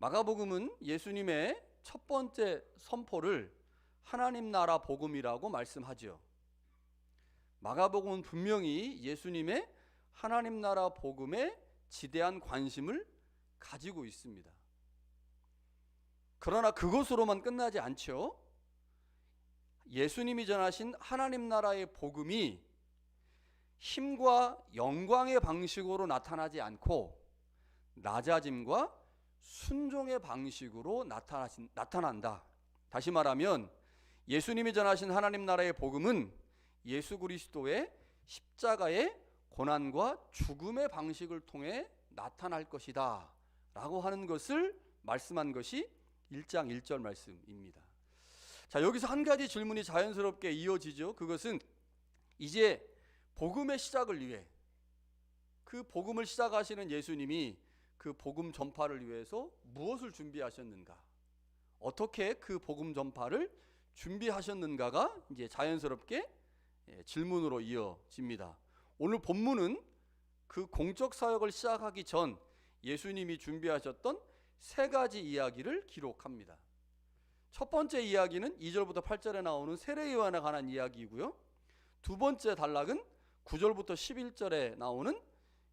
마가복음은 예수님의 첫 번째 선포를 하나님 나라 복음이라고 말씀하죠. 마가복음은 분명히 예수님의 하나님 나라 복음에 지대한 관심을 가지고 있습니다. 그러나 그것으로만 끝나지 않죠. 예수님이 전하신 하나님 나라의 복음이 힘과 영광의 방식으로 나타나지 않고 낮아짐과 순종의 방식으로 나타난다. 다시 말하면 예수님이 전하신 하나님 나라의 복음은 예수 그리스도의 십자가의 고난과 죽음의 방식을 통해 나타날 것이다 라고 하는 것을 말씀한 것이 1장 1절 말씀입니다. 자, 여기서 한 가지 질문이 자연스럽게 이어지죠. 그것은 이제 복음의 시작을 위해, 그 복음을 시작하시는 예수님이 그 복음 전파를 위해서 무엇을 준비하셨는가, 어떻게 그 복음 전파를 준비하셨는가가 이제 자연스럽게 질문으로 이어집니다. 오늘 본문은 그 공적 사역을 시작하기 전 예수님이 준비하셨던 세 가지 이야기를 기록합니다. 첫 번째 이야기는 2절부터 8절에 나오는 세례 요한에 관한 이야기이고요. 두 번째 단락은 9절부터 11절에 나오는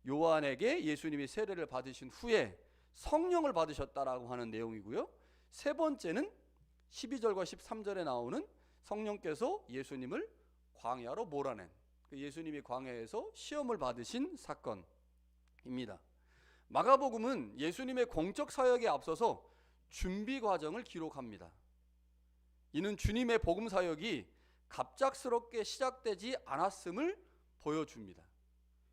요한에게 예수님이 세례를 받으신 후에 성령을 받으셨다라고 하는 내용이고요. 세 번째는 12절과 13절에 나오는 성령께서 예수님을 광야로 몰아낸, 예수님이 광야에서 시험을 받으신 사건입니다. 마가복음은 예수님의 공적 사역에 앞서서 준비 과정을 기록합니다. 이는 주님의 복음 사역이 갑작스럽게 시작되지 않았음을 보여줍니다.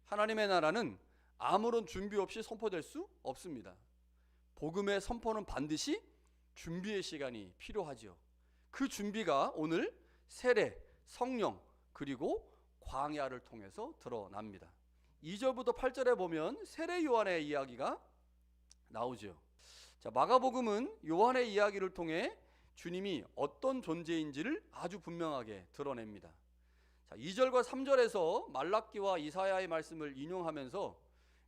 하나님의 나라는 아무런 준비 없이 선포될 수 없습니다. 복음의 선포는 반드시 준비의 시간이 필요하죠. 그 준비가 오늘 세례, 성령, 그리고 광야를 통해서 드러납니다. 2절부터 8절에 보면 세례 요한의 이야기가 나오죠. 자, 마가복음은 요한의 이야기를 통해 주님이 어떤 존재인지를 아주 분명하게 드러냅니다. 자, 2절과 3절에서 말라기와 이사야의 말씀을 인용하면서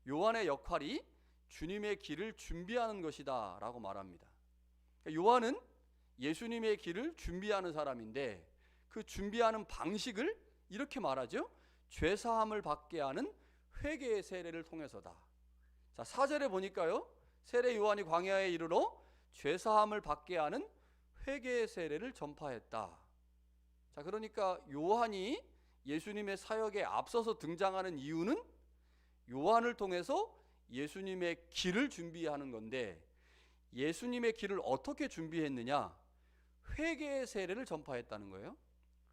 요한의 역할이 주님의 길을 준비하는 것이다 라고 말합니다. 요한은 예수님의 길을 준비하는 사람인데 그 준비하는 방식을 이렇게 말하죠. 죄사함을 받게 하는 회개의 세례를 통해서다. 자, 4절에 보니까요, 세례 요한이 광야에 이르러 죄사함을 받게 하는 회개의 세례를 전파했다. 자, 그러니까 요한이 예수님의 사역에 앞서서 등장하는 이유는 요한을 통해서 예수님의 길을 준비하는 건데, 예수님의 길을 어떻게 준비했느냐? 회개의 세례를 전파했다는 거예요.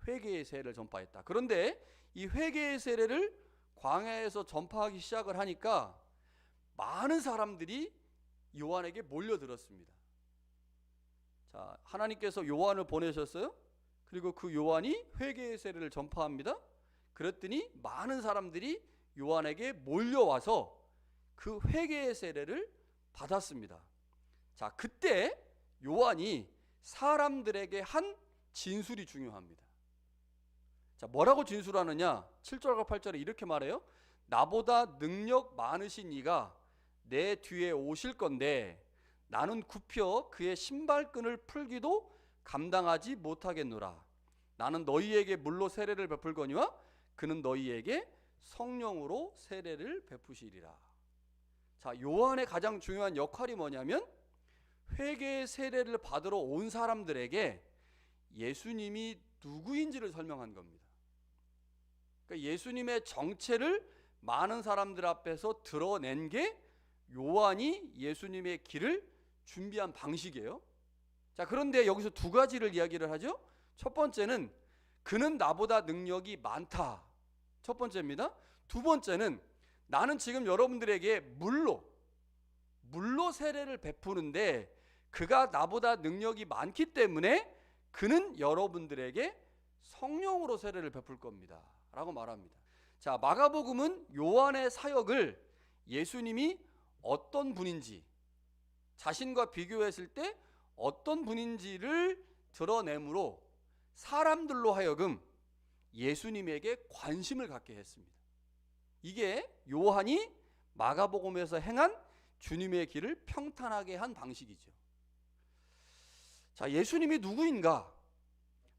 회개의 세례를 전파했다. 그런데 이 회개의 세례를 광야에서 전파하기 시작을 하니까 많은 사람들이 요한에게 몰려들었습니다. 자, 하나님께서 요한을 보내셨어요. 그리고 그 요한이 회개의 세례를 전파합니다. 그랬더니 많은 사람들이 요한에게 몰려와서 그 회개의 세례를 받았습니다. 자, 그때 요한이 사람들에게 한 진술이 중요합니다. 자, 뭐라고 진술하느냐? 7절과 8절에 이렇게 말해요. 나보다 능력 많으신 이가 내 뒤에 오실 건데 나는 굽혀 그의 신발끈을 풀기도 감당하지 못하겠노라. 나는 너희에게 물로 세례를 베풀거니와 그는 너희에게 성령으로 세례를 베푸시리라. 자, 요한의 가장 중요한 역할이 뭐냐면 회개의 세례를 받으러 온 사람들에게 예수님이 누구인지를 설명한 겁니다. 그러니까 예수님의 정체를 많은 사람들 앞에서 드러낸 게 요한이 예수님의 길을 준비한 방식이에요. 자, 그런데 여기서 두 가지를 이야기를 하죠. 첫 번째는 그는 나보다 능력이 많다. 첫 번째입니다. 두 번째는 나는 지금 여러분들에게 물로 세례를 베푸는데 그가 나보다 능력이 많기 때문에 그는 여러분들에게 성령으로 세례를 베풀 겁니다 라고 말합니다. 자, 마가복음은 요한의 사역을 예수님이 어떤 분인지, 자신과 비교했을 때 어떤 분인지를 드러내므로 사람들로 하여금 예수님에게 관심을 갖게 했습니다. 이게 요한이 마가복음에서 행한 주님의 길을 평탄하게 한 방식이죠. 자, 예수님이 누구인가?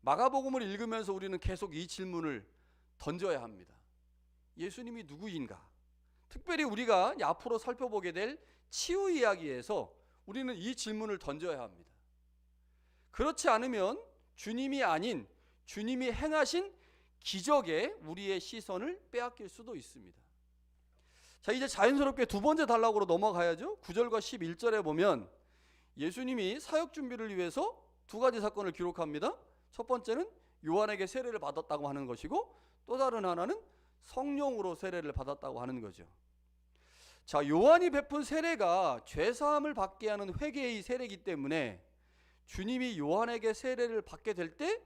마가복음을 읽으면서 우리는 계속 이 질문을 던져야 합니다. 예수님이 누구인가? 특별히 우리가 앞으로 살펴보게 될 치유 이야기에서 우리는 이 질문을 던져야 합니다. 그렇지 않으면 주님이 아닌 주님이 행하신 기적에 우리의 시선을 빼앗길 수도 있습니다. 자, 이제 자연스럽게 두 번째 단락으로 넘어가야죠. 9절과 11절에 보면 예수님이 사역 준비를 위해서 두 가지 사건을 기록합니다. 첫 번째는 요한에게 세례를 받았다고 하는 것이고, 또 다른 하나는 성령으로 세례를 받았다고 하는 거죠. 자, 요한이 베푼 세례가 죄사함을 받게 하는 회개의 세례이기 때문에 주님이 요한에게 세례를 받게 될 때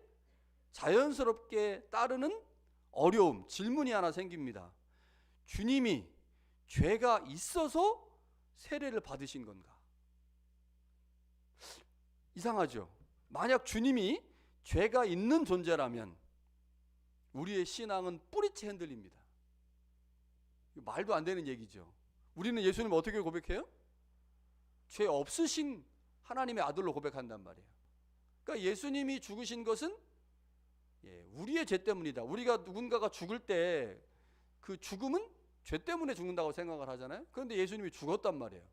자연스럽게 따르는 어려움, 질문이 하나 생깁니다. 주님이 죄가 있어서 세례를 받으신 건가? 이상하죠? 만약 주님이 죄가 있는 존재라면 우리의 신앙은 뿌리째 흔들립니다. 말도 안 되는 얘기죠. 우리는 예수님을 어떻게 고백해요? 죄 없으신 하나님의 아들로 고백한단 말이에요. 그러니까 예수님이 죽으신 것은 우리의 죄 때문이다. 우리가 누군가가 죽을 때 그 죽음은 죄 때문에 죽는다고 생각을 하잖아요. 그런데 예수님이 죽었단 말이에요.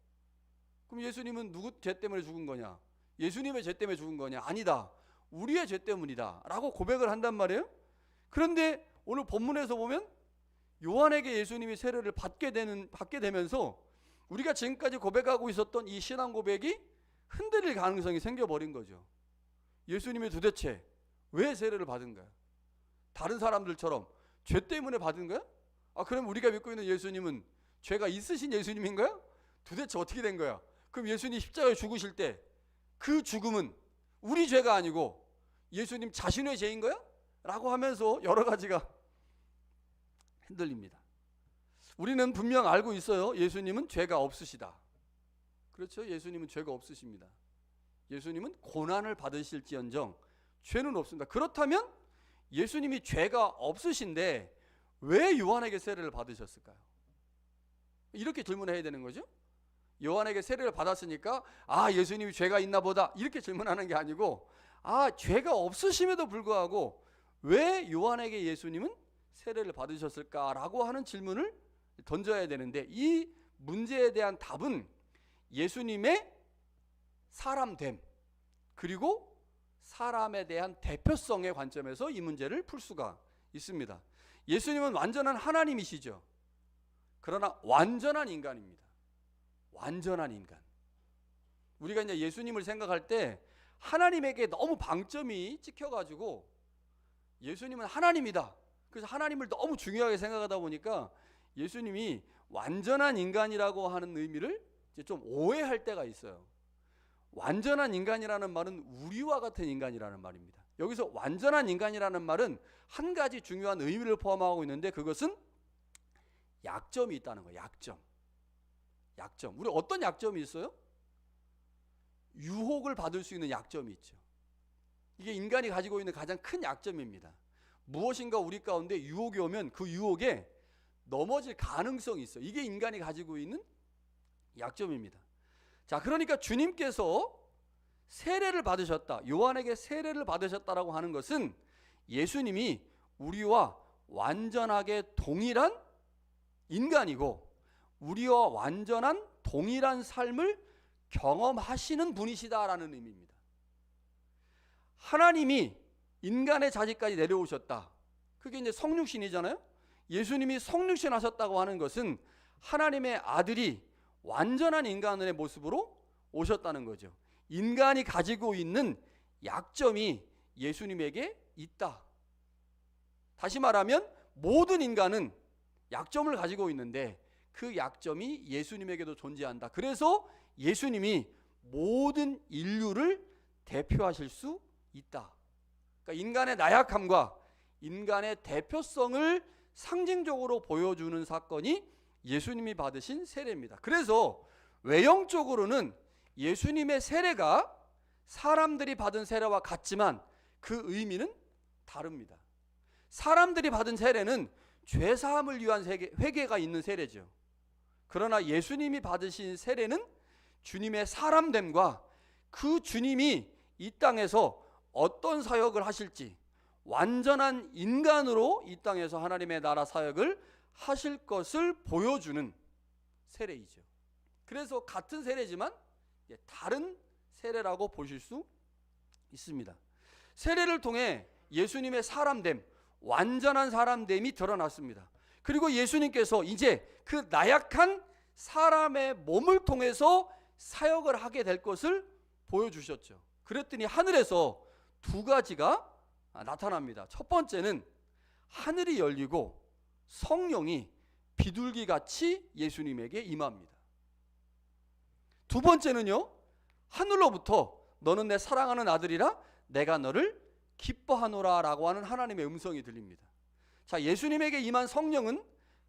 그럼 예수님은 누구 죄 때문에 죽은 거냐? 예수님의 죄 때문에 죽은 거냐? 아니다. 우리의 죄 때문이다 라고 고백을 한단 말이에요. 그런데 오늘 본문에서 보면 요한에게 예수님이 세례를 받게 되면서 우리가 지금까지 고백하고 있었던 이 신앙 고백이 흔들릴 가능성이 생겨버린 거죠. 예수님이 도대체 왜 세례를 받은가요? 다른 사람들처럼 죄 때문에 받은 거야? 그럼 우리가 믿고 있는 예수님은 죄가 있으신 예수님인가요? 도대체 어떻게 된 거야? 그럼 예수님 십자가에 죽으실 때 그 죽음은 우리 죄가 아니고 예수님 자신의 죄인 거야? 라고 하면서 여러 가지가 흔들립니다. 우리는 분명 알고 있어요. 예수님은 죄가 없으시다. 그렇죠? 예수님은 죄가 없으십니다. 예수님은 고난을 받으실지언정 죄는 없습니다. 그렇다면 예수님이 죄가 없으신데 왜 요한에게 세례를 받으셨을까요? 이렇게 질문해야 되는 거죠. 요한에게 세례를 받았으니까 예수님이 죄가 있나 보다 이렇게 질문하는 게 아니고 죄가 없으심에도 불구하고 왜 요한에게 예수님은 세례를 받으셨을까라고 하는 질문을 던져야 되는데, 이 문제에 대한 답은 예수님의 사람됨 그리고 사람에 대한 대표성의 관점에서 이 문제를 풀 수가 있습니다. 예수님은 완전한 하나님이시죠. 그러나 완전한 인간입니다. 완전한 인간. 우리가 이제 예수님을 생각할 때 하나님에게 너무 방점이 찍혀가지고 예수님은 하나님이다. 그래서 하나님을 너무 중요하게 생각하다 보니까 예수님이 완전한 인간이라고 하는 의미를 이제 좀 오해할 때가 있어요. 완전한 인간이라는 말은 우리와 같은 인간이라는 말입니다. 여기서 완전한 인간이라는 말은 한 가지 중요한 의미를 포함하고 있는데, 그것은 약점이 있다는 거예요. 약점. 우리 어떤 약점이 있어요? 유혹을 받을 수 있는 약점이 있죠. 이게 인간이 가지고 있는 가장 큰 약점입니다. 무엇인가 우리 가운데 유혹이 오면 그 유혹에 넘어질 가능성이 있어요. 이게 인간이 가지고 있는 약점입니다. 자, 그러니까 주님께서 세례를 받으셨다, 요한에게 세례를 받으셨다라고 하는 것은 예수님이 우리와 완전하게 동일한 인간이고 우리와 완전한 동일한 삶을 경험하시는 분이시다라는 의미입니다. 하나님이 인간의 자리까지 내려오셨다. 그게 이제 성육신이잖아요. 예수님이 성육신 하셨다고 하는 것은 하나님의 아들이 완전한 인간의 모습으로 오셨다는 거죠. 인간이 가지고 있는 약점이 예수님에게 있다. 다시 말하면 모든 인간은 약점을 가지고 있는데 그 약점이 예수님에게도 존재한다. 그래서 예수님이 모든 인류를 대표하실 수 있다. 그러니까 인간의 나약함과 인간의 대표성을 상징적으로 보여주는 사건이 예수님이 받으신 세례입니다. 그래서 외형적으로는 예수님의 세례가 사람들이 받은 세례와 같지만 그 의미는 다릅니다. 사람들이 받은 세례는 죄사함을 위한 회개가 있는 세례죠. 그러나 예수님이 받으신 세례는 주님의 사람됨과 그 주님이 이 땅에서 어떤 사역을 하실지, 완전한 인간으로 이 땅에서 하나님의 나라 사역을 하실 것을 보여주는 세례이죠. 그래서 같은 세례지만 다른 세례라고 보실 수 있습니다. 세례를 통해 예수님의 사람됨, 완전한 사람됨이 드러났습니다. 그리고 예수님께서 이제 그 나약한 사람의 몸을 통해서 사역을 하게 될 것을 보여주셨죠. 그랬더니 하늘에서 두 가지가 나타납니다. 첫 번째는 하늘이 열리고 성령이 비둘기같이 예수님에게 임합니다. 두 번째는요, 하늘로부터 너는 내 사랑하는 아들이라 내가 너를 기뻐하노라 라고 하는 하나님의 음성이 들립니다. 자, 예수님에게 임한 성령은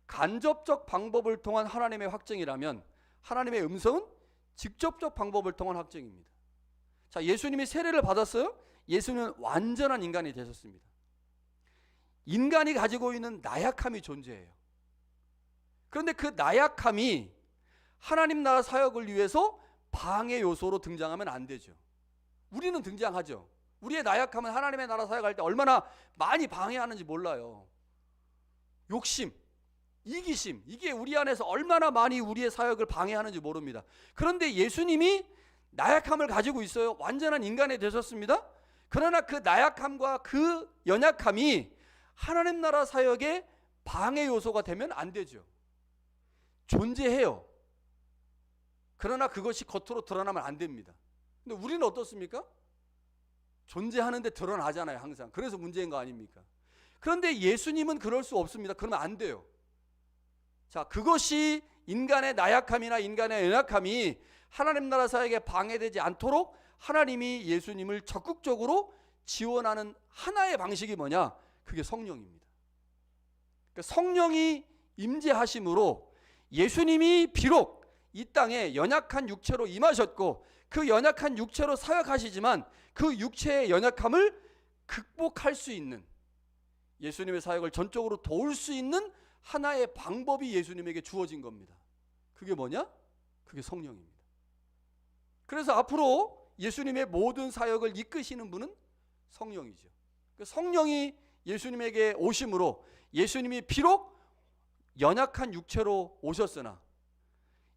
간접적 방법을 통한 하나님의 확증이라면 하나님의 음성은 직접적 방법을 통한 확증입니다. 자, 예수님이 세례를 받았어요. 예수님은 완전한 인간이 되셨습니다. 인간이 가지고 있는 나약함이 존재해요. 그런데 그 나약함이 하나님 나라 사역을 위해서 방해 요소로 등장하면 안 되죠. 우리는 등장하죠. 우리의 나약함은 하나님의 나라 사역할 때 얼마나 많이 방해하는지 몰라요. 욕심, 이기심, 이게 우리 안에서 얼마나 많이 우리의 사역을 방해하는지 모릅니다. 그런데 예수님이 나약함을 가지고 있어요. 완전한 인간이 되셨습니다. 그러나 그 나약함과 그 연약함이 하나님 나라 사역의 방해 요소가 되면 안 되죠. 존재해요. 그러나 그것이 겉으로 드러나면 안 됩니다. 근데 우리는 어떻습니까? 존재하는데 드러나잖아요, 항상. 그래서 문제인 거 아닙니까? 그런데 예수님은 그럴 수 없습니다. 그러면 안 돼요. 자, 그것이 인간의 나약함이나 인간의 연약함이 하나님 나라 사역에 방해되지 않도록 하나님이 예수님을 적극적으로 지원하는 하나의 방식이 뭐냐? 그게 성령입니다. 그러니까 성령이 임재하심으로 예수님이 비록 이 땅에 연약한 육체로 임하셨고 그 연약한 육체로 사역하시지만 그 육체의 연약함을 극복할 수 있는, 예수님의 사역을 전적으로 도울 수 있는 하나의 방법이 예수님에게 주어진 겁니다. 그게 뭐냐? 그게 성령입니다. 그래서 앞으로 예수님의 모든 사역을 이끄시는 분은 성령이죠. 성령이 예수님에게 오심으로 예수님이 비록 연약한 육체로 오셨으나,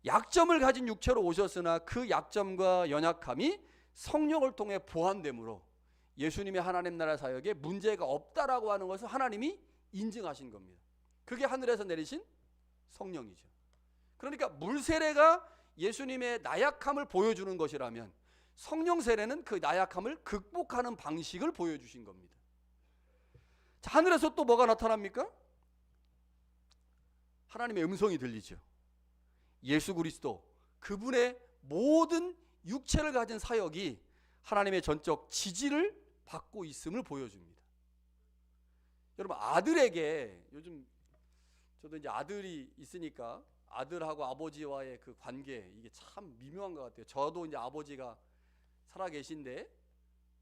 약점을 가진 육체로 오셨으나 그 약점과 연약함이 성령을 통해 보완됨으로 예수님의 하나님 나라 사역에 문제가 없다라고 하는 것을 하나님이 인증하신 겁니다. 그게 하늘에서 내리신 성령이죠. 그러니까 물 세례가 예수님의 나약함을 보여주는 것이라면 성령 세례는 그 나약함을 극복하는 방식을 보여주신 겁니다. 자, 하늘에서 또 뭐가 나타납니까? 하나님의 음성이 들리죠. 예수 그리스도, 그분의 모든 육체를 가진 사역이 하나님의 전적 지지를 받고 있음을 보여줍니다. 여러분, 아들에게, 요즘 저도 이제 아들이 있으니까 아들하고 아버지와의 그 관계, 이게 참 미묘한 것 같아요. 저도 이제 아버지가 살아 계신데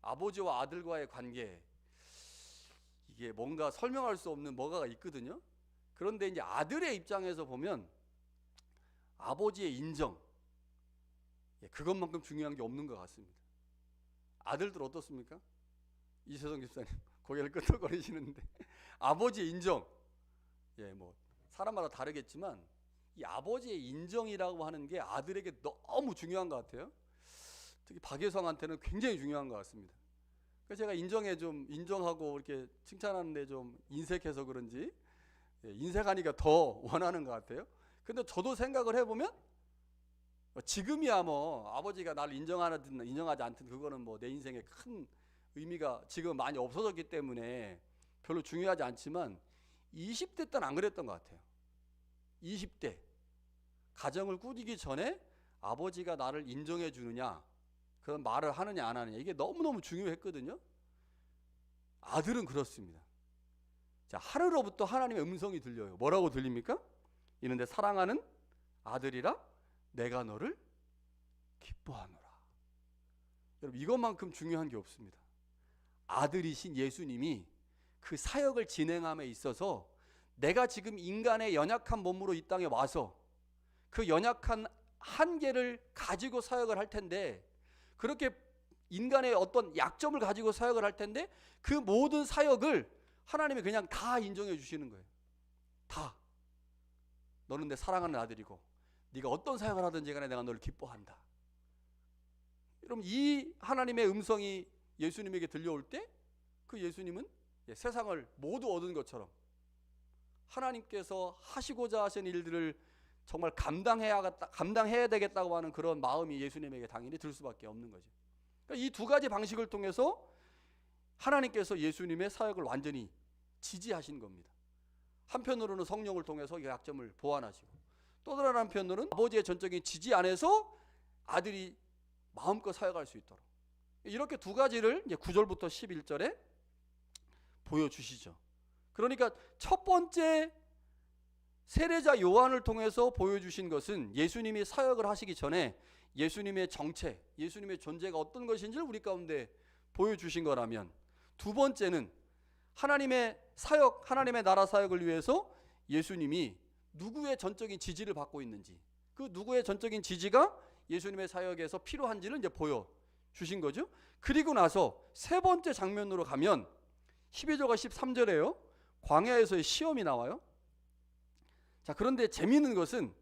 아버지와 아들과의 관계, 이게 뭔가 설명할 수 없는 뭐가 있거든요. 그런데 이제 아들의 입장에서 보면 아버지의 인정, 그것만큼 중요한 게 없는 것 같습니다. 아들들 어떻습니까? 이세성 집사님 고개를 끄덕거리시는데 아버지의 인정, 뭐 사람마다 다르겠지만 이 아버지의 인정이라고 하는 게 아들에게 너무 중요한 것 같아요. 특히 박예성한테는 굉장히 중요한 것 같습니다. 그래서 제가 인정하고 이렇게 칭찬하는데 좀 인색해서 그런지 인색하니까 더 원하는 것 같아요. 근데 저도 생각을 해보면 지금이야 뭐 아버지가 나를 인정하든 인정하지 않든 그거는 뭐 내 인생에 큰 의미가 지금 많이 없어졌기 때문에 별로 중요하지 않지만 20대 때는 안 그랬던 것 같아요. 20대 가정을 꾸리기 전에 아버지가 나를 인정해 주느냐, 그런 말을 하느냐 안 하느냐, 이게 너무너무 중요했거든요. 아들은 그렇습니다. 자, 하늘로부터 하나님의 음성이 들려요. 뭐라고 들립니까? 이는데 사랑하는 아들이라 내가 너를 기뻐하노라. 여러분, 이것만큼 중요한 게 없습니다. 아들이신 예수님이 그 사역을 진행함에 있어서 내가 지금 인간의 연약한 몸으로 이 땅에 와서 그 연약한 한계를 가지고 사역을 할 텐데, 그렇게 인간의 어떤 약점을 가지고 사역을 할 텐데, 그 모든 사역을 하나님이 그냥 다 인정해 주시는 거예요. 다. 너는 내 사랑하는 아들이고 네가 어떤 사역을 하든지 간에 내가 너를 기뻐한다. 여러분, 이 하나님의 음성이 예수님에게 들려올 때 그 예수님은 세상을 모두 얻은 것처럼 하나님께서 하시고자 하신 일들을 정말 감당해야 되겠다고 하는 그런 마음이 예수님에게 당연히 들 수밖에 없는 거죠. 그러니까 이 두 가지 방식을 통해서 하나님께서 예수님의 사역을 완전히 지지하신 겁니다. 한편으로는 성령을 통해서 이 약점을 보완하시고, 또 다른 한편으로는 아버지의 전적인 지지 안에서 아들이 마음껏 사역할 수 있도록, 이렇게 두 가지를 이제 9절부터 11절에 보여주시죠. 그러니까 첫 번째 세례자 요한을 통해서 보여주신 것은 예수님이 사역을 하시기 전에 예수님의 정체, 예수님의 존재가 어떤 것인지를 우리 가운데 보여주신 거라면, 두 번째는 하나님의 사역, 하나님의 나라 사역을 위해서 예수님이 누구의 전적인 지지를 받고 있는지, 그 누구의 전적인 지지가 예수님의 사역에서 필요한지를 이제 보여주신 거죠. 그리고 나서 세 번째 장면으로 가면 12절과 13절에요. 광야에서의 시험이 나와요. 자, 그런데 재미있는 것은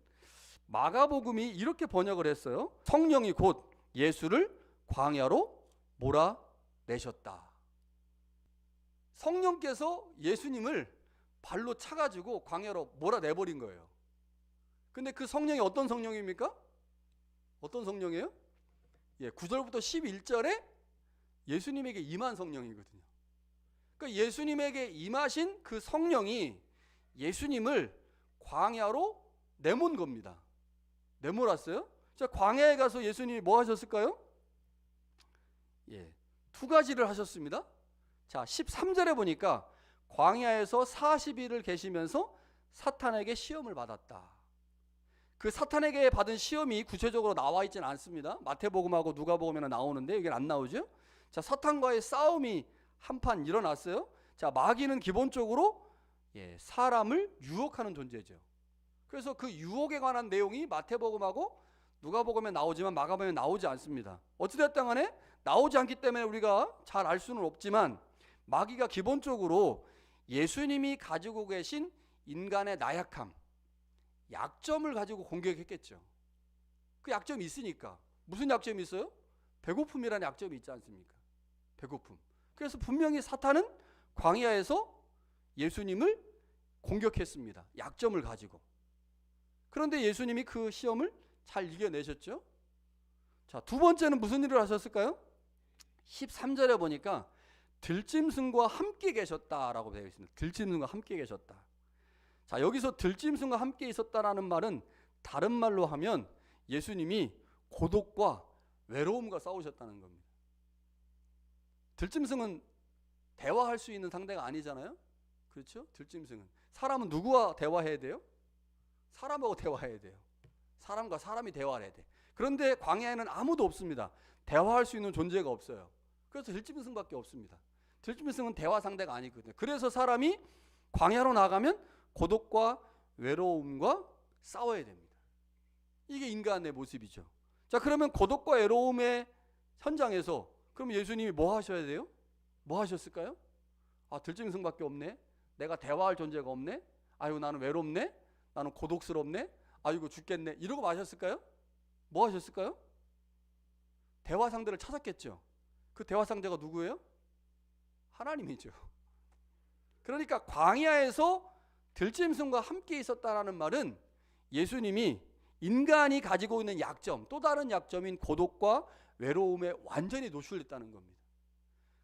마가복음이 이렇게 번역을 했어요. 성령이 곧 예수를 광야로 몰아내셨다. 성령께서 예수님을 발로 차가지고 광야로 몰아내버린 거예요. 근데 그 성령이 어떤 성령입니까? 어떤 성령이에요? 9절부터 11절에 예수님에게 임한 성령이거든요. 그러니까 예수님에게 임하신 그 성령이 예수님을 광야로 내몬 겁니다. 내몰았어요. 자, 광야에 가서 예수님이 뭐 하셨을까요? 두 가지를 하셨습니다. 자, 13절에 보니까 광야에서 40일을 계시면서 사탄에게 시험을 받았다. 그 사탄에게 받은 시험이 구체적으로 나와 있지는 않습니다. 마태복음하고 누가복음에는 나오는데 여기는 안 나오죠. 자, 사탄과의 싸움이 한판 일어났어요. 자, 마귀는 기본적으로 사람을 유혹하는 존재죠. 그래서 그 유혹에 관한 내용이 마태복음하고 누가복음에 나오지만 마가복음에 나오지 않습니다. 어찌됐든 간에 나오지 않기 때문에 우리가 잘 알 수는 없지만, 마귀가 기본적으로 예수님이 가지고 계신 인간의 나약함, 약점을 가지고 공격했겠죠. 그 약점이 있으니까. 무슨 약점이 있어요? 배고픔이라는 약점이 있지 않습니까? 배고픔. 그래서 분명히 사탄은 광야에서 예수님을 공격했습니다. 약점을 가지고. 그런데 예수님이 그 시험을 잘 이겨내셨죠. 자, 두 번째는 무슨 일을 하셨을까요? 13절에 보니까 들짐승과 함께 계셨다라고 되어 있습니다. 들짐승과 함께 계셨다. 자, 여기서 들짐승과 함께 있었다라는 말은 다른 말로 하면 예수님이 고독과 외로움과 싸우셨다는 겁니다. 들짐승은 대화할 수 있는 상대가 아니잖아요. 그렇죠? 들짐승은. 사람은 누구와 대화해야 돼요? 사람하고 대화해야 돼요. 사람과 사람이 대화를 해야 돼. 그런데 광야에는 아무도 없습니다. 대화할 수 있는 존재가 없어요. 그래서 들짐승밖에 없습니다. 들짐승은 대화 상대가 아니거든요. 그래서 사람이 광야로 나가면 고독과 외로움과 싸워야 됩니다. 이게 인간의 모습이죠. 자, 그러면 고독과 외로움의 현장에서 그럼 예수님이 뭐 하셔야 돼요? 뭐 하셨을까요? 아, 들짐승밖에 없네. 내가 대화할 존재가 없네. 아이고, 나는 외롭네. 나는 고독스럽네. 아이고, 죽겠네. 이러고 마셨을까요? 뭐 하셨을까요? 대화 상대를 찾았겠죠. 그 대화 상대가 누구예요? 하나님이죠. 그러니까 광야에서 들짐승과 함께 있었다라는 말은 예수님이 인간이 가지고 있는 약점, 또 다른 약점인 고독과 외로움에 완전히 노출됐다는 겁니다.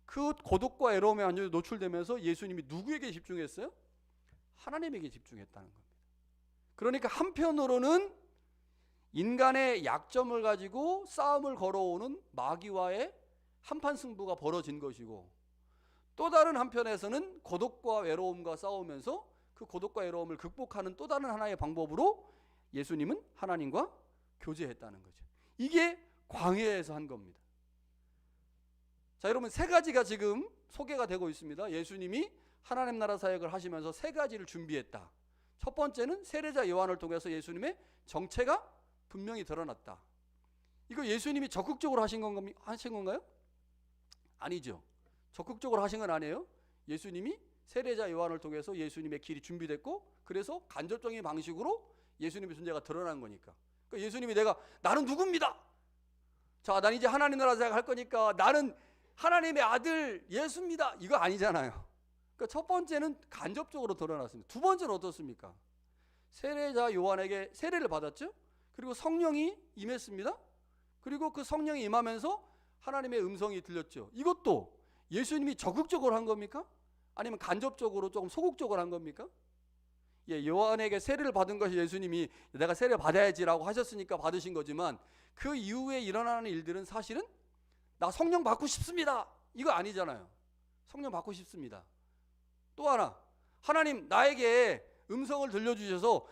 그 고독과 외로움에 완전히 노출되면서 예수님이 누구에게 집중했어요? 하나님에게 집중했다는 겁니다. 그러니까 한편으로는 인간의 약점을 가지고 싸움을 걸어오는 마귀와의 한판 승부가 벌어진 것이고, 또 다른 한편에서는 고독과 외로움과 싸우면서 그 고독과 외로움을 극복하는 또 다른 하나의 방법으로 예수님은 하나님과 교제했다는 거죠. 이게 광야에서 한 겁니다. 자, 여러분, 세 가지가 지금 소개가 되고 있습니다. 예수님이 하나님 나라 사역을 하시면서 세 가지를 준비했다. 첫 번째는 세례자 요한을 통해서 예수님의 정체가 분명히 드러났다. 이거 예수님이 적극적으로 하신 건가요? 아니죠. 적극적으로 하신 건 아니에요. 예수님이 세례자 요한을 통해서 예수님의 길이 준비됐고, 그래서 간접적인 방식으로 예수님의 존재가 드러난 거니까. 그러니까 예수님이 나는 누굽니다. 자, 난 이제 하나님 나라 생각할 거니까 나는 하나님의 아들 예수입니다. 이거 아니잖아요. 그러니까 첫 번째는 간접적으로 드러났습니다. 두 번째는 어떻습니까? 세례자 요한에게 세례를 받았죠. 그리고 성령이 임했습니다. 그리고 그 성령이 임하면서 하나님의 음성이 들렸죠. 이것도 예수님이 적극적으로 한 겁니까? 아니면 간접적으로 조금 소극적으로 한 겁니까? 요한에게 세례를 받은 것이 예수님이 내가 세례 받아야지라고 하셨으니까 받으신 거지만, 그 이후에 일어나는 일들은 사실은 나 성령 받고 싶습니다, 이거 아니잖아요. 성령 받고 싶습니다. 또 하나, 하나님 나에게 음성을 들려주셔서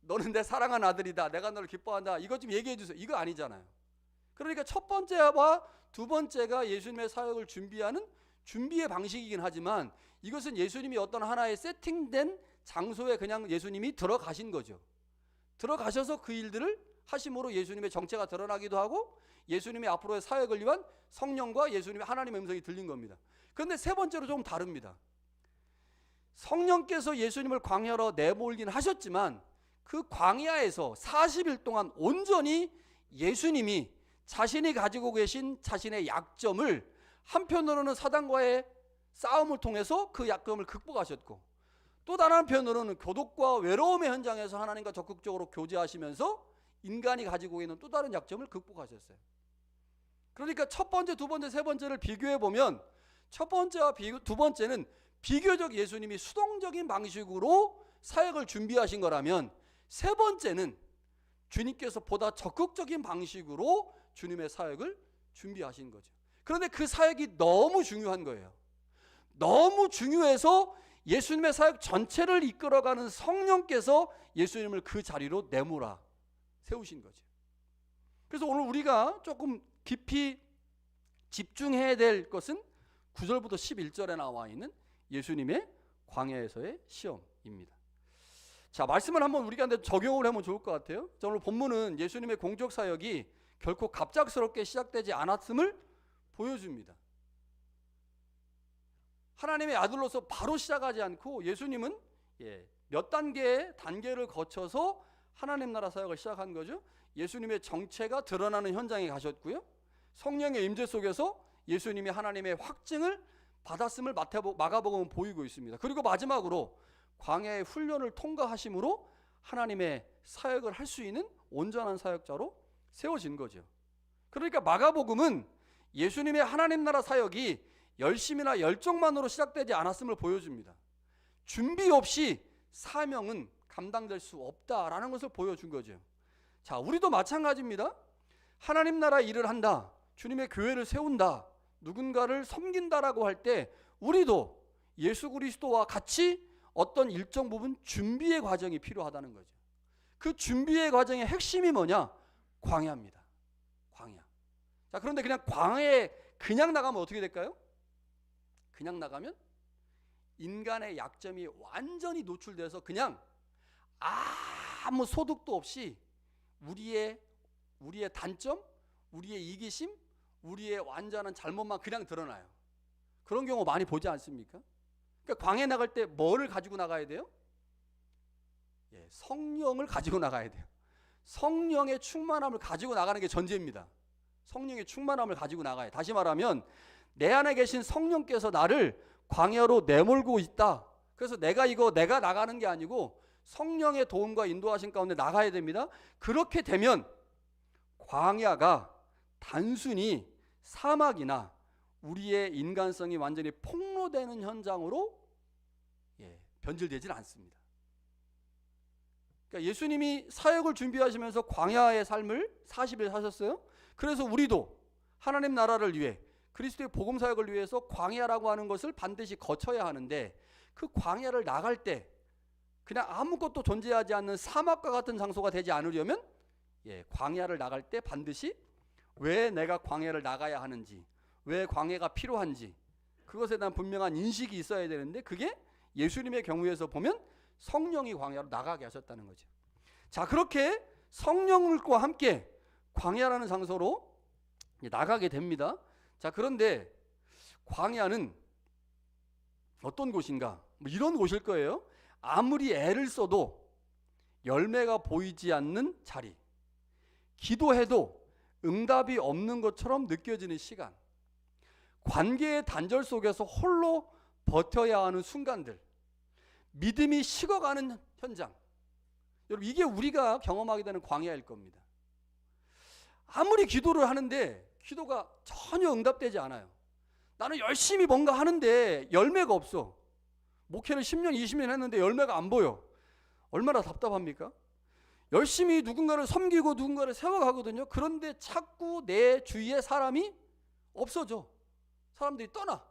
너는 내 사랑하는 아들이다, 내가 너를 기뻐한다, 이것 좀 얘기해 주세요, 이거 아니잖아요. 그러니까 첫 번째와 두 번째가 예수님의 사역을 준비하는 준비의 방식이긴 하지만, 이것은 예수님이 어떤 하나의 세팅된 장소에 그냥 예수님이 들어가신 거죠. 들어가셔서 그 일들을 하심으로 예수님의 정체가 드러나기도 하고, 예수님의 앞으로의 사역을 위한 성령과 예수님의 하나님의 음성이 들린 겁니다. 그런데 세 번째로 좀 다릅니다. 성령께서 예수님을 광야로 내몰긴 하셨지만, 그 광야에서 40일 동안 온전히 예수님이 자신이 가지고 계신 자신의 약점을 한편으로는 사단과의 싸움을 통해서 그 약점을 극복하셨고, 또 다른 한편으로는 고독과 외로움의 현장에서 하나님과 적극적으로 교제하시면서 인간이 가지고 있는 또 다른 약점을 극복하셨어요. 그러니까 첫 번째, 두 번째, 세 번째를 비교해 보면, 첫 번째와 두 번째는 비교적 예수님이 수동적인 방식으로 사역을 준비하신 거라면, 세 번째는 주님께서 보다 적극적인 방식으로 주님의 사역을 준비하신 거죠. 그런데 그 사역이 너무 중요한 거예요. 너무 중요해서 예수님의 사역 전체를 이끌어가는 성령께서 예수님을 그 자리로 내몰아 세우신 거죠. 그래서 오늘 우리가 조금 깊이 집중해야 될 것은 9절부터 11절에 나와 있는 예수님의 광야에서의 시험입니다. 자, 말씀을 한번 우리가 적용을 하면 좋을 것 같아요. 자, 오늘 본문은 예수님의 공적 사역이 결코 갑작스럽게 시작되지 않았음을 보여줍니다. 하나님의 아들로서 바로 시작하지 않고, 예수님은 몇 단계를 거쳐서 하나님 나라 사역을 시작한 거죠. 예수님의 정체가 드러나는 현장에 가셨고요, 성령의 임재 속에서 예수님이 하나님의 확증을 받았음을 마가복음은 보이고 있습니다. 그리고 마지막으로 광야의 훈련을 통과하심으로 하나님의 사역을 할 수 있는 온전한 사역자로 세워진 거죠. 그러니까 마가복음은 예수님의 하나님 나라 사역이 열심이나 열정만으로 시작되지 않았음을 보여줍니다. 준비 없이 사명은 감당될 수 없다라는 것을 보여준 거죠. 자, 우리도 마찬가지입니다. 하나님 나라 일을 한다, 주님의 교회를 세운다, 누군가를 섬긴다라고 할 때 우리도 예수 그리스도와 같이 어떤 일정 부분 준비의 과정이 필요하다는 거죠. 그 준비의 과정의 핵심이 뭐냐? 광야입니다. 광야. 자, 그런데 그냥 광야에 그냥 나가면 어떻게 될까요? 그냥 나가면 인간의 약점이 완전히 노출돼서 그냥 아무 소득도 없이 우리의 단점, 우리의 이기심, 우리의 완전한 잘못만 그냥 드러나요. 그런 경우 많이 보지 않습니까? 그러니까 광야에 나갈 때 뭐를 가지고 나가야 돼요? 성령을 가지고 나가야 돼요. 성령의 충만함을 가지고 나가는 게 전제입니다. 성령의 충만함을 가지고 나가야. 다시 말하면 내 안에 계신 성령께서 나를 광야로 내몰고 있다. 그래서 내가 나가는 게 아니고 성령의 도움과 인도하심 가운데 나가야 됩니다. 그렇게 되면 광야가 단순히 사막이나 우리의 인간성이 완전히 폭로되는 현장으로 변질되질 않습니다. 그러니까 예수님이 사역을 준비하시면서 광야의 삶을 40일 사셨어요. 그래서 우리도 하나님 나라를 위해, 그리스도의 복음 사역을 위해서 광야라고 하는 것을 반드시 거쳐야 하는데, 그 광야를 나갈 때 그냥 아무것도 존재하지 않는 사막과 같은 장소가 되지 않으려면 광야를 나갈 때 반드시 왜 내가 광야를 나가야 하는지, 왜 광야가 필요한지, 그것에 대한 분명한 인식이 있어야 되는데, 그게 예수님의 경우에서 보면 성령이 광야로 나가게 하셨다는 거죠. 자, 그렇게 성령과 함께 광야라는 장소로 나가게 됩니다. 자, 그런데 광야는 어떤 곳인가? 뭐 이런 곳일 거예요. 아무리 애를 써도 열매가 보이지 않는 자리, 기도해도 응답이 없는 것처럼 느껴지는 시간, 관계의 단절 속에서 홀로 버텨야 하는 순간들, 믿음이 식어가는 현장. 여러분, 이게 우리가 경험하게 되는 광야일 겁니다. 아무리 기도를 하는데 기도가 전혀 응답되지 않아요. 나는 열심히 뭔가 하는데 열매가 없어. 목회를 10년, 20년 했는데 열매가 안 보여. 얼마나 답답합니까? 열심히 누군가를 섬기고 누군가를 세워가거든요. 그런데 자꾸 내 주위에 사람이 없어져. 사람들이 떠나.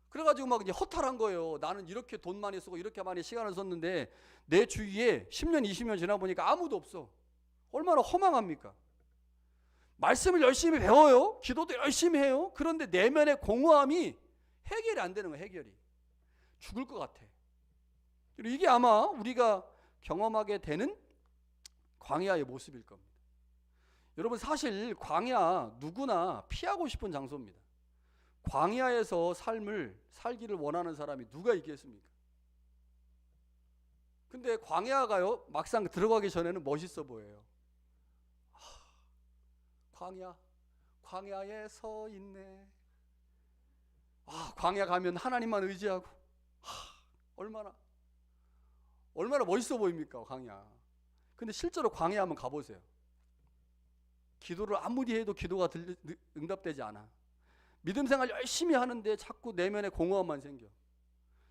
그래가지고 막 이제 허탈한 거예요. 나는 이렇게 돈 많이 쓰고 이렇게 많이 시간을 썼는데 내 주위에 10년, 20년 지나 보니까 아무도 없어. 얼마나 허망합니까? 말씀을 열심히 배워요. 기도도 열심히 해요. 그런데 내면의 공허함이 해결이 안 되는 거예요. 해결이. 죽을 것 같아. 이게 아마 우리가 경험하게 되는 광야의 모습일 겁니다. 여러분, 사실 광야 누구나 피하고 싶은 장소입니다. 광야에서 삶을 살기를 원하는 사람이 누가 있겠습니까? 근데 광야가요, 막상 들어가기 전에는 멋있어 보여요. 광야에 서 있네. 광야 가면 하나님만 의지하고 얼마나 멋있어 보입니까, 광야. 근데 실제로 광야 한번 가보세요. 기도를 아무리 해도 기도가 응답되지 않아. 믿음 생활 열심히 하는데 자꾸 내면에 공허함만 생겨.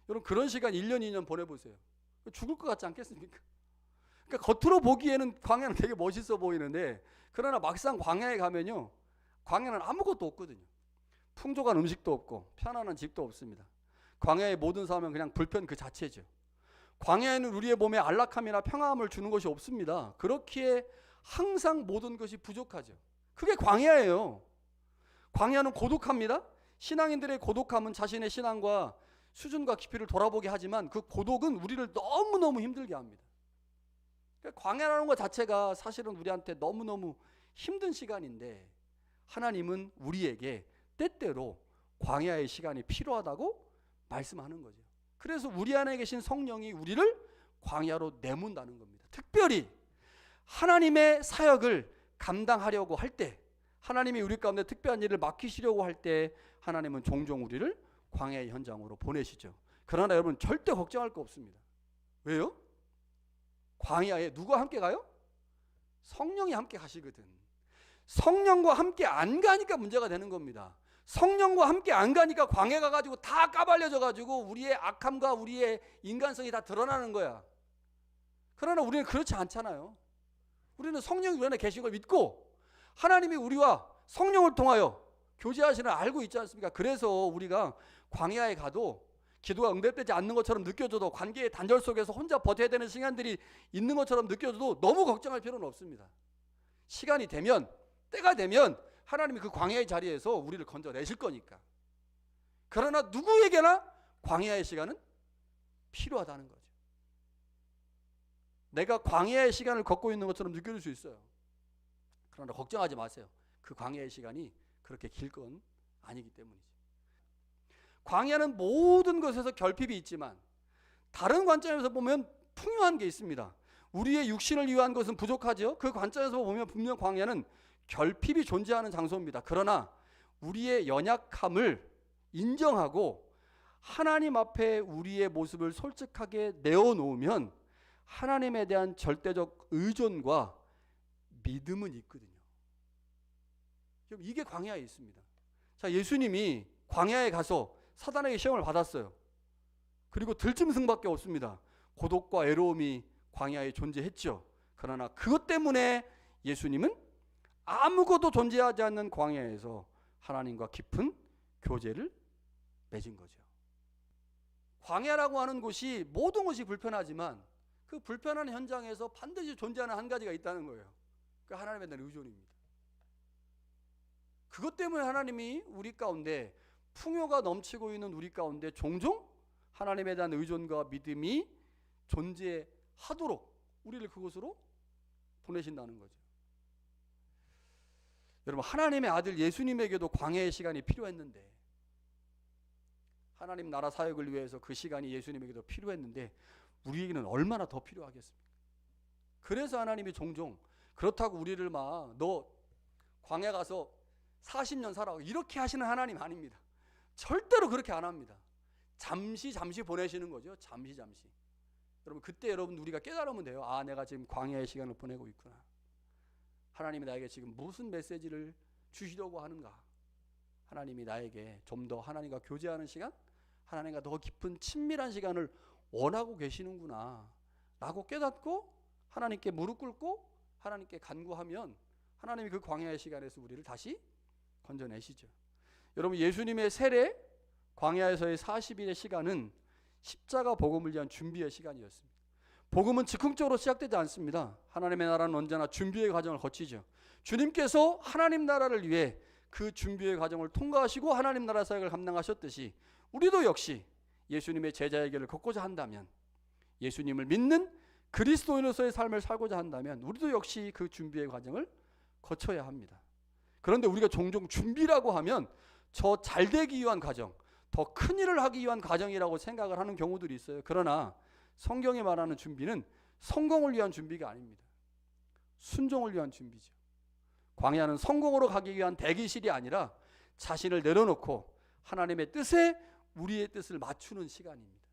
여러분, 그런 시간 1년, 2년 보내보세요. 죽을 것 같지 않겠습니까? 그러니까 겉으로 보기에는 광야는 되게 멋있어 보이는데, 그러나 막상 광야에 가면요, 광야는 아무것도 없거든요. 풍족한 음식도 없고 편안한 집도 없습니다. 광야의 모든 삶은 그냥 불편 그 자체죠. 광야에는 우리의 몸에 안락함이나 평화함을 주는 것이 없습니다. 그렇기에 항상 모든 것이 부족하죠. 그게 광야예요. 광야는 고독합니다. 신앙인들의 고독함은 자신의 신앙과 수준과 깊이를 돌아보게 하지만 그 고독은 우리를 너무너무 힘들게 합니다. 광야라는 것 자체가 사실은 우리한테 너무너무 힘든 시간인데, 하나님은 우리에게 때때로 광야의 시간이 필요하다고 말씀하는 거죠. 그래서 우리 안에 계신 성령이 우리를 광야로 내몬다는 겁니다. 특별히 하나님의 사역을 감당하려고 할 때, 하나님이 우리 가운데 특별한 일을 맡기시려고 할 때 하나님은 종종 우리를 광야의 현장으로 보내시죠. 그러나 여러분, 절대 걱정할 거 없습니다. 왜요? 광야에 누가 함께 가요? 성령이 함께 가시거든. 성령과 함께 안 가니까 문제가 되는 겁니다. 성령과 함께 안 가니까 광야 가가지고 다 까발려져 가지고 우리의 악함과 우리의 인간성이 다 드러나는 거야. 그러나 우리는 그렇지 않잖아요. 우리는 성령이 우리 안에 계신 걸 믿고 하나님이 우리와 성령을 통하여 교제하시는 알고 있지 않습니까? 그래서 우리가 광야에 가도 기도가 응답되지 않는 것처럼 느껴져도, 관계의 단절 속에서 혼자 버텨야 되는 시간들이 있는 것처럼 느껴져도 너무 걱정할 필요는 없습니다. 시간이 되면, 때가 되면 하나님이 그 광야의 자리에서 우리를 건져내실 거니까. 그러나 누구에게나 광야의 시간은 필요하다는 거죠. 내가 광야의 시간을 걷고 있는 것처럼 느껴질 수 있어요. 그러나 걱정하지 마세요. 그 광야의 시간이 그렇게 길 건 아니기 때문이죠. 광야는 모든 것에서 결핍이 있지만 다른 관점에서 보면 풍요한 게 있습니다. 우리의 육신을 위한 것은 부족하죠. 그 관점에서 보면 분명 광야는 결핍이 존재하는 장소입니다. 그러나 우리의 연약함을 인정하고 하나님 앞에 우리의 모습을 솔직하게 내어놓으면 하나님에 대한 절대적 의존과 믿음은 있거든요. 이게 광야에 있습니다. 자, 예수님이 광야에 가서 사단에게 시험을 받았어요. 그리고 들짐승밖에 없습니다. 고독과 외로움이 광야에 존재했죠. 그러나 그것 때문에 예수님은 아무것도 존재하지 않는 광야에서 하나님과 깊은 교제를 맺은 거죠. 광야라고 하는 곳이 모든 것이 불편하지만 그 불편한 현장에서 반드시 존재하는 한 가지가 있다는 거예요. 그 하나님에 대한 의존입니다. 그것 때문에 하나님이 우리 가운데, 풍요가 넘치고 있는 우리 가운데 종종 하나님에 대한 의존과 믿음이 존재하도록 우리를 그곳으로 보내신다는 거죠. 여러분, 하나님의 아들 예수님에게도 광야의 시간이 필요했는데, 하나님 나라 사역을 위해서 그 시간이 예수님에게도 필요했는데 우리에게는 얼마나 더 필요하겠습니까? 그래서 하나님이 종종 그렇다고 우리를 막 너 광야 가서 40년 살아 이렇게 하시는 하나님 아닙니다. 절대로 그렇게 안 합니다. 잠시 보내시는 거죠. 잠시. 여러분, 그때 여러분 우리가 깨달으면 돼요. 아, 내가 지금 광야의 시간을 보내고 있구나. 하나님이 나에게 지금 무슨 메시지를 주시려고 하는가. 하나님이 나에게 좀 더 하나님과 교제하는 시간, 하나님과 더 깊은 친밀한 시간을 원하고 계시는구나 라고 깨닫고 하나님께 무릎 꿇고 하나님께 간구하면 하나님이 그 광야의 시간에서 우리를 다시 건져내시죠. 여러분, 예수님의 세례 광야에서의 40일의 시간은 십자가 복음을 위한 준비의 시간이었습니다. 복음은 즉흥적으로 시작되지 않습니다. 하나님의 나라는 언제나 준비의 과정을 거치죠. 주님께서 하나님 나라를 위해 그 준비의 과정을 통과하시고 하나님 나라 사역을 감당하셨듯이 우리도 역시 예수님의 제자의 길을 걷고자 한다면, 예수님을 믿는 그리스도인으로서의 삶을 살고자 한다면 우리도 역시 그 준비의 과정을 거쳐야 합니다. 그런데 우리가 종종 준비라고 하면 저 잘되기 위한 과정, 더 큰 일을 하기 위한 과정이라고 생각을 하는 경우들이 있어요. 그러나 성경이 말하는 준비는 성공을 위한 준비가 아닙니다. 순종을 위한 준비죠. 광야는 성공으로 가기 위한 대기실이 아니라 자신을 내려놓고 하나님의 뜻에 우리의 뜻을 맞추는 시간입니다.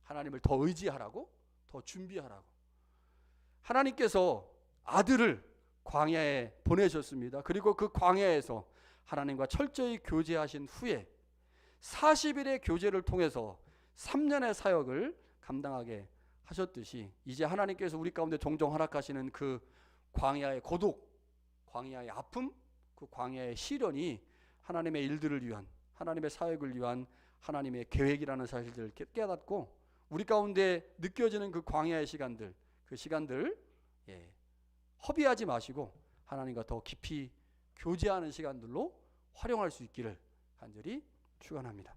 하나님을 더 의지하라고, 더 준비하라고. 하나님께서 아들을 광야에 보내셨습니다. 그리고 그 광야에서 하나님과 철저히 교제하신 후에 40일의 교제를 통해서 3년의 사역을 감당하게 하셨듯이 이제 하나님께서 우리 가운데 종종 허락하시는 그 광야의 고독, 광야의 아픔, 그 광야의 시련이 하나님의 일들을 위한, 하나님의 사역을 위한 하나님의 계획이라는 사실들을 깨닫고 우리 가운데 느껴지는 그 광야의 시간들, 그 시간들 허비하지 마시고 하나님과 더 깊이 교제하는 시간들로 활용할 수 있기를 간절히 축원합니다.